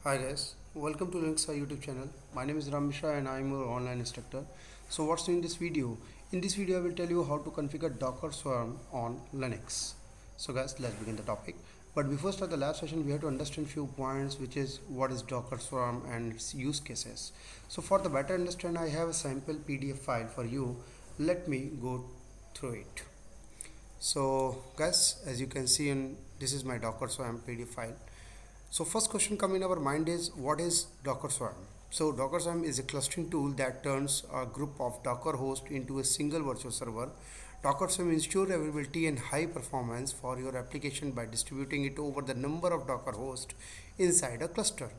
Hi guys, welcome to Linux YouTube channel. My name is Ram Mishra and I am your online instructor. So what's new in this video? In this video I will tell you how to configure Docker Swarm on Linux. So guys, let's begin the topic. But before start the lab session, we have to understand few points, which is what is Docker Swarm and its use cases. So for the better understand, I have a sample PDF file for you. Let me go through it. So guys, as you can see, this is my Docker Swarm PDF file. So first question come in our mind is, what is Docker Swarm? So Docker Swarm is a clustering tool that turns a group of Docker hosts into a single virtual server. Docker Swarm ensures availability and high performance for your application by distributing it over the number of Docker hosts inside a cluster.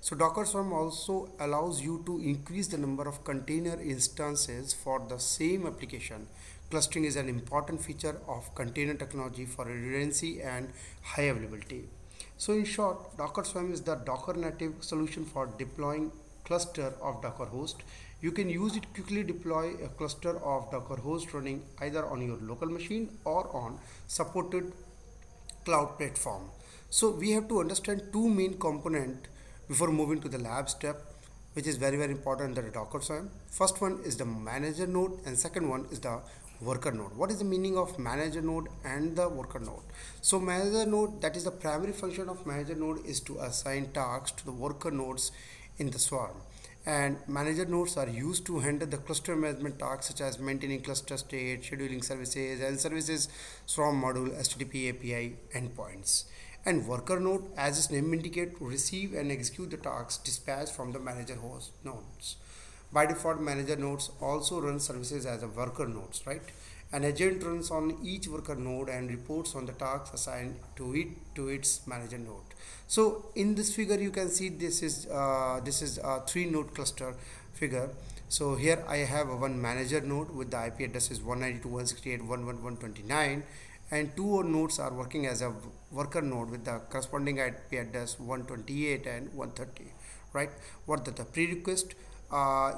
So Docker Swarm also allows you to increase the number of container instances for the same application. Clustering is an important feature of container technology for redundancy and high availability. So in short, Docker Swarm is the Docker native solution for deploying cluster of Docker host. You can use it quickly deploy a cluster of Docker host running either on your local machine or on supported cloud platform. So we have to understand two main components before moving to the lab step, which is very important in the Docker Swarm. First one is the manager node and second one is the worker node. What is the meaning of manager node and the worker node? So manager node, that is the primary function of manager node, is to assign tasks to the worker nodes in the swarm, and manager nodes are used to handle the cluster management tasks such as maintaining cluster state, scheduling services and services, swarm module, HTTP API endpoints. And worker node, as its name indicates, receive and execute the tasks dispatched from the manager host nodes. By default, manager nodes also run services as a worker nodes, right? An agent runs on each worker node and reports on the tasks assigned to its manager node. So in this figure, you can see this is a 3-node cluster figure. So here I have one manager node with the IP address is 192.168.111.29, and two nodes are working as a worker node with the corresponding IP address 128 and 130, right? What the prerequisite?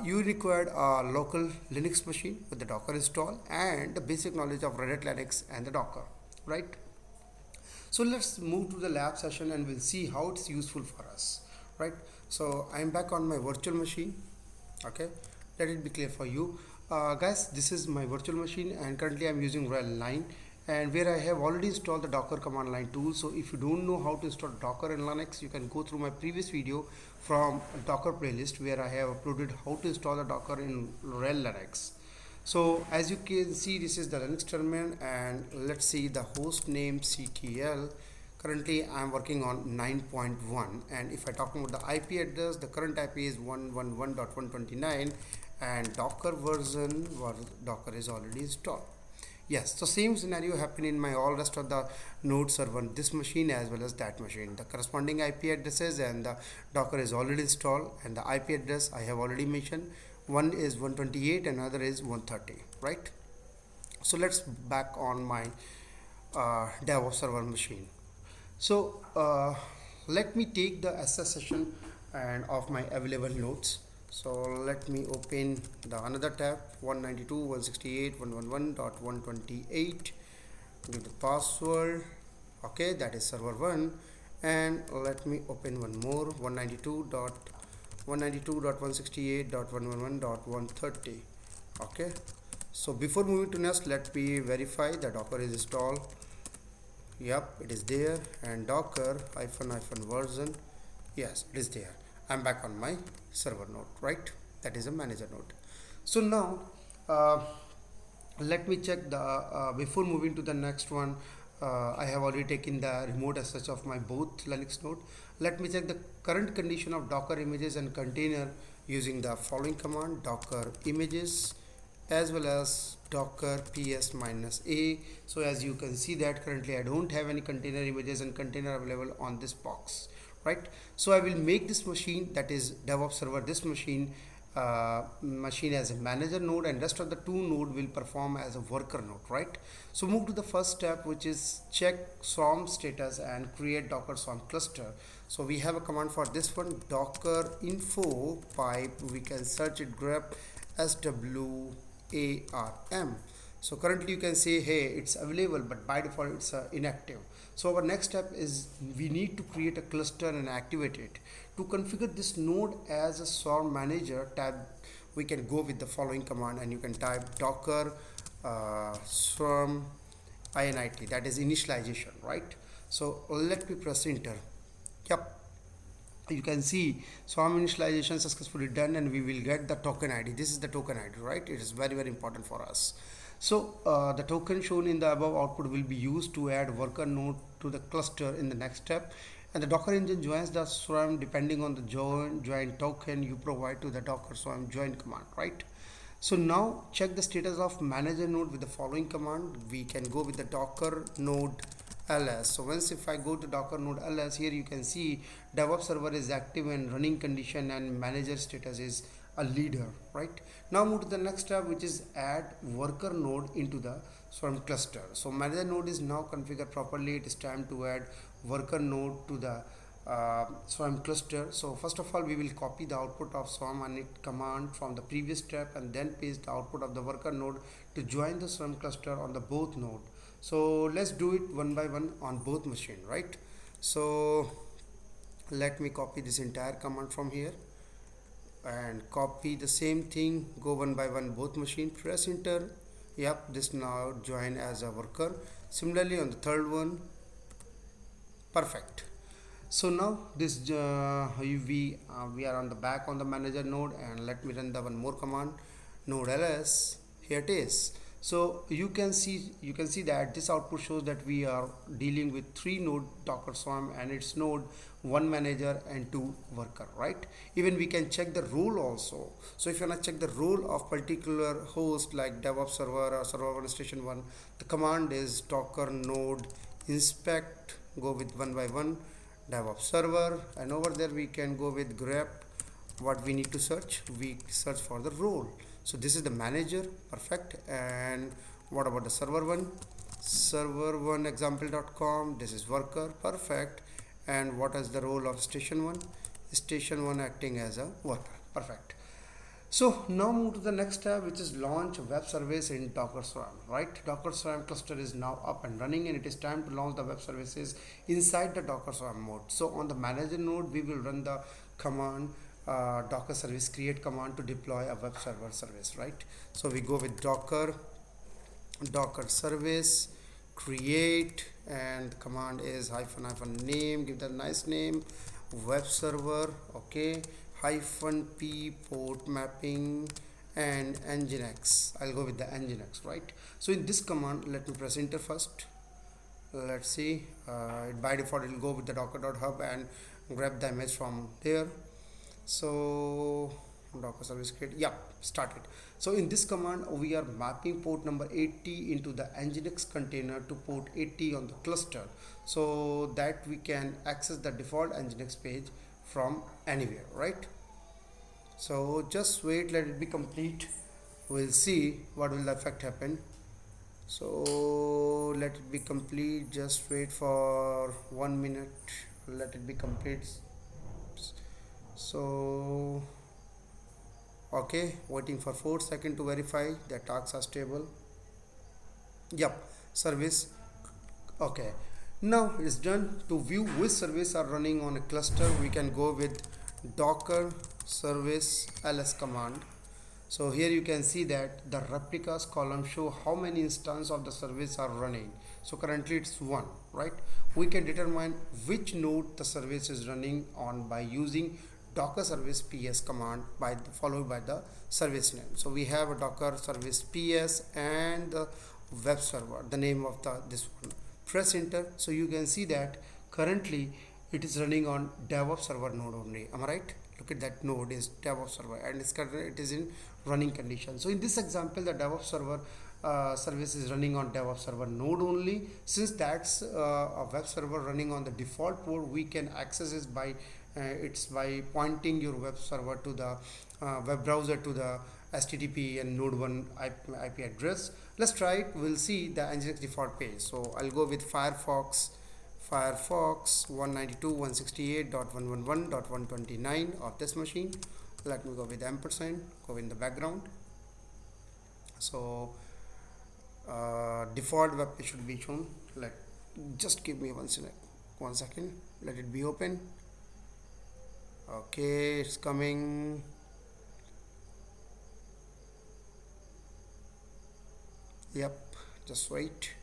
You required a local Linux machine with the Docker install and the basic knowledge of Red Hat Linux and the Docker, right? So let's move to the lab session and we'll see how it's useful for us, right? So I'm back on my virtual machine. Okay, let it be clear for you. Guys, this is my virtual machine and currently I'm using RHEL 9, and where I have already installed the Docker command line tool. So if you don't know how to install Docker in Linux, you can go through my previous video from Docker playlist where I have uploaded how to install the Docker in RHEL Linux. So as you can see, this is the Linux terminal, and let's see the host name CTL. Currently I'm working on 9.1, and if I talk about the IP address, the current IP is 111.129, and Docker version, Docker is already installed. Yes, so same scenario happened in my all rest of the nodes server, this machine as well as that machine. The corresponding IP addresses and the Docker is already installed, and the IP address I have already mentioned. One is 128 and another is 130, right? So let's back on my DevOps server machine. So let me take the SS session and of my available nodes. So let me open the another tab, 192.168.111.128, give the password. Okay, that is server 1, and let me open one more, 192.168.111.130. okay, so before moving to next, let me verify the Docker is installed. Yep, it is there, and Docker hyphen version, yes, it is there. I'm back on my server node, right? That is a manager node. So now let me check the before moving to the next one. I have already taken the remote SSH of my both Linux node. Let me check the current condition of Docker images and container using the following command: Docker images as well as Docker ps-a. So as you can see that currently I don't have any container images and container available on this box, right? So I will make this machine, that is DevOps server, this machine as a manager node, and rest of the 2 node will perform as a worker node, right? So move to the first step, which is check swarm status and create Docker swarm cluster. So we have a command for this one, docker info pipe, we can search it, grep SWARM. So currently you can say, hey, it's available, but by default it's inactive. So our next step is we need to create a cluster and activate it. To configure this node as a swarm manager tab, we can go with the following command, and you can type docker swarm init, that is initialization, right? So let me press enter. Yep, you can see swarm initialization successfully done, and we will get the token ID. This is the token ID, right? It is very important for us. So the token shown in the above output will be used to add worker node to the cluster in the next step, and the Docker engine joins the swarm depending on the join token you provide to the Docker swarm join command, right? So now check the status of manager node with the following command. We can go with the docker node ls. So once if I go to docker node ls, here you can see DevOps server is active and running condition, and manager status is a leader, right? Now move to the next step, which is add worker node into the swarm cluster. So manager node is now configured properly. It is time to add worker node to the swarm cluster. So first of all, we will copy the output of swarm init command from the previous step and then paste the output of the worker node to join the swarm cluster on the both node. So let's do it one by one on both machine, right? So let me copy this entire command from here and copy the same thing, go one by one both machine, press enter. Yep, this now join as a worker. Similarly on the third one, perfect. So now this we are on the back on the manager node, and let me run the one more command, node ls. Here it is. So you can see that this output shows that we are dealing with 3 node Docker swarm, and its node, 1 manager and 2 worker, right? Even we can check the role also. So if you want to check the role of particular host like DevOps server or server 1 station 1, the command is docker node inspect, go with one by one DevOps server, and over there we can go with grep. What we need to search, we search for the role. So this is the manager, perfect. And what about the server one? Server one example.com, this is worker, perfect. And what is the role of station one? Station one acting as a worker, perfect. So now move to the next tab, which is launch web service in Docker Swarm, right? Docker Swarm cluster is now up and running, and it is time to launch the web services inside the Docker Swarm mode. So on the manager node, we will run the command docker service create command to deploy a web server service, right? So we go with docker service create, and the command is hyphen name, give that nice name, web server, okay, -p port mapping and nginx. I'll go with the nginx, right? So in this command, let me press enter first. Let's see, by default it will go with the docker.hub and grab the image from there. So docker service create, yeah, started. So in this command, we are mapping port number 80 into the nginx container to port 80 on the cluster, so that we can access the default nginx page from anywhere, right? So just wait, let it be complete. We'll see what will the effect happen. So let it be complete, just wait for 1 minute, let it be complete. So okay, waiting for 4 seconds to verify that tasks are stable. Yep, service, okay, now it's done. To view which service are running on a cluster, we can go with docker service ls command. So here you can see that the replicas column show how many instances of the service are running. So currently it's 1, right? We can determine which node the service is running on by using docker service ps command followed by the service name. So we have a docker service ps and the web server, the name of this one. Press enter. So you can see that currently it is running on DevOps server node only. Am I right? Look at that node is DevOps server, and it is in running condition. So in this example, the DevOps server service is running on DevOps server node only. Since that's a web server running on the default port, we can access it by pointing your web server to the web browser to the HTTP and node 1 IP address. Let's try it. We'll see the nginx default page. So I'll go with Firefox 192.168.111.129 of this machine. Let me go with ampersand, go in the background. So default web page should be shown. Just give me 1 second. Let it be open. Okay, it's coming. Yep, just wait.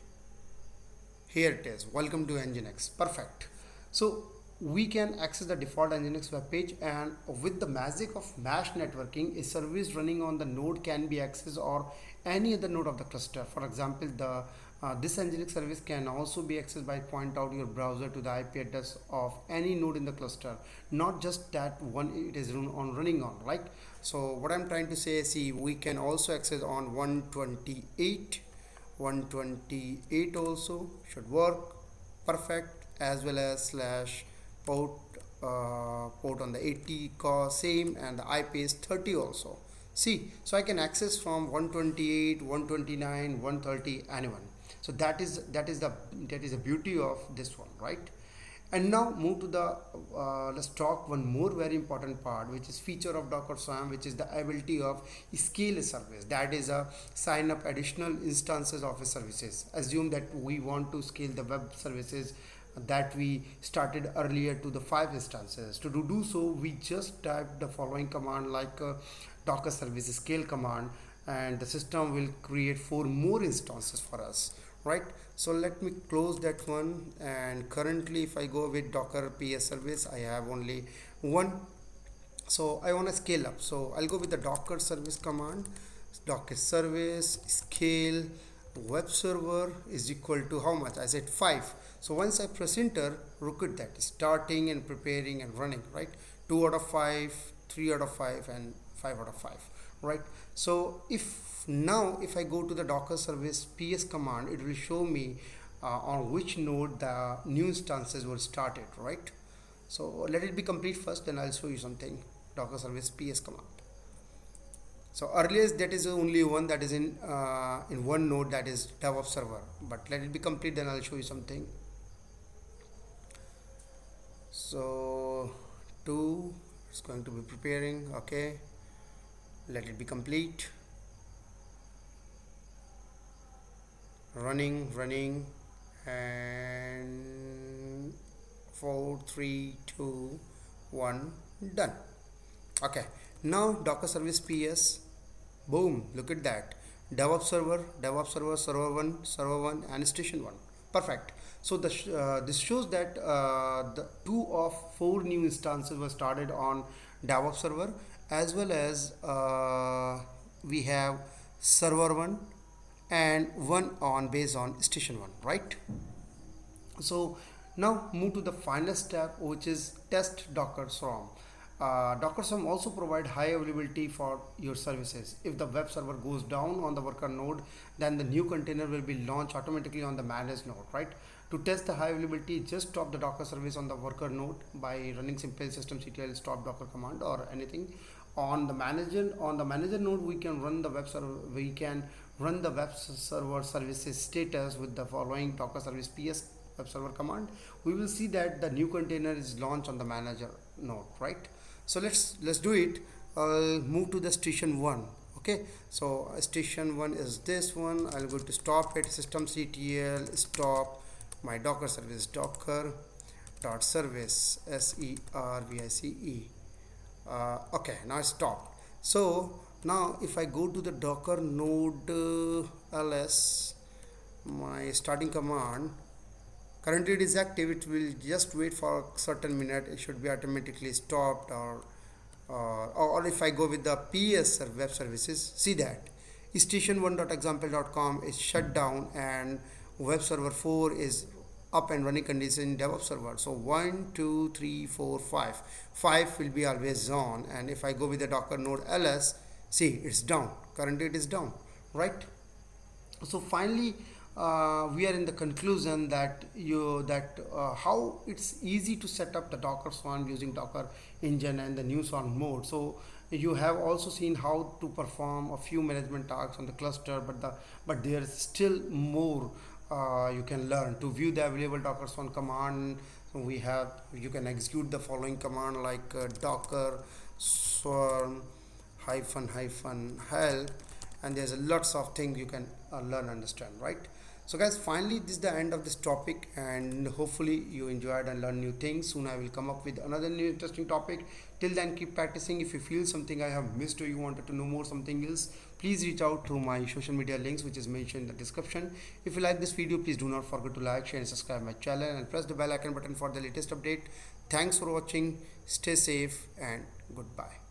Here it is. Welcome to Nginx. Perfect. So we can access the default Nginx web page, and with the magic of mesh networking, a service running on the node can be accessed or any other node of the cluster. For example, this Nginx service can also be accessed by point out your browser to the IP address of any node in the cluster, not just that one it is running on, right? So what I'm trying to say is, see, we can also access on 128 also should work perfect, as well as slash port port on the 80 core same, and the IP is 30 also. See, so I can access from 128, 129, 130, anyone. So that is the beauty of this one, right? And now move to the let's talk one more very important part, which is feature of Docker Swarm, which is the ability of scale a service. That is a sign up additional instances of a services. Assume that we want to scale the web services that we started earlier to the 5 instances. To do so, we just type the following command, like Docker service scale command, and the system will create 4 more instances for us, right? So let me close that one, and currently if I go with Docker PS service, I have only one. So I want to scale up, so I'll go with the Docker service command. Docker service scale web server is equal to how much? I said 5. So once I press enter, look at that, starting and preparing and running, right? 2 out of 5, 3 out of 5, and 5 out of 5, right? So if I go to the Docker service PS command, it will show me on which node the new instances were started, right? So let it be complete first, then I'll show you something. Docker service PS command. So earlier that is only one that is in one node, that is DevOps server, but let it be complete, then I'll show you something. So 2 is going to be preparing. Okay, let it be complete. Running, and 4, 3, 2, 1, done. Okay, now Docker service PS, boom, look at that, DevOps server, server 1, and station 1. Perfect. So this shows that the 2 of 4 new instances were started on DevOps server, as well as we have server 1 and 1 on based on station 1, right? So now move to the final step, which is test Docker Swarm. Docker Swarm also provide high availability for your services. If the web server goes down on the worker node, then the new container will be launched automatically on the managed node, right? To test the high availability, just stop the Docker service on the worker node by running simple systemctl stop docker command or anything. On the manager node, we can run the web server. We can run the web server services status with the following Docker service PS web server command. We will see that the new container is launched on the manager node, right? So let's do it. I'll move to the station 1. Okay, so station 1 is this one. I'll go to stop it, systemctl stop my Docker service, docker dot service service. Okay, now stop. So now if I go to the Docker node ls, my starting command, currently it is active, it will just wait for a certain minute, it should be automatically stopped, or if I go with the PS web services, see that station1.example.com is shut down and web server 4 is up and running condition in DevOps server. So 1, 2, 3, 4, 5 will be always on, and if I go with the Docker node ls, see, it's down, currently it is down, right? So finally we are in the conclusion that how it's easy to set up the Docker Swarm using Docker engine and the new Swarm mode. So you have also seen how to perform a few management tasks on the cluster, but there is still more you can learn. To view the available Docker Swarm command, you can execute the following command, like docker swarm hyphen help, and there's a lots of things you can learn, understand, right? So guys, finally this is the end of this topic, and hopefully you enjoyed and learned new things. Soon I will come up with another new interesting topic. Till then, keep practicing. If you feel something I have missed or you wanted to know more something else, please reach out through my social media links, which is mentioned in the description. If you like this video, please do not forget to like, share and subscribe my channel, and press the bell icon button for the latest update. Thanks for watching. Stay safe and goodbye.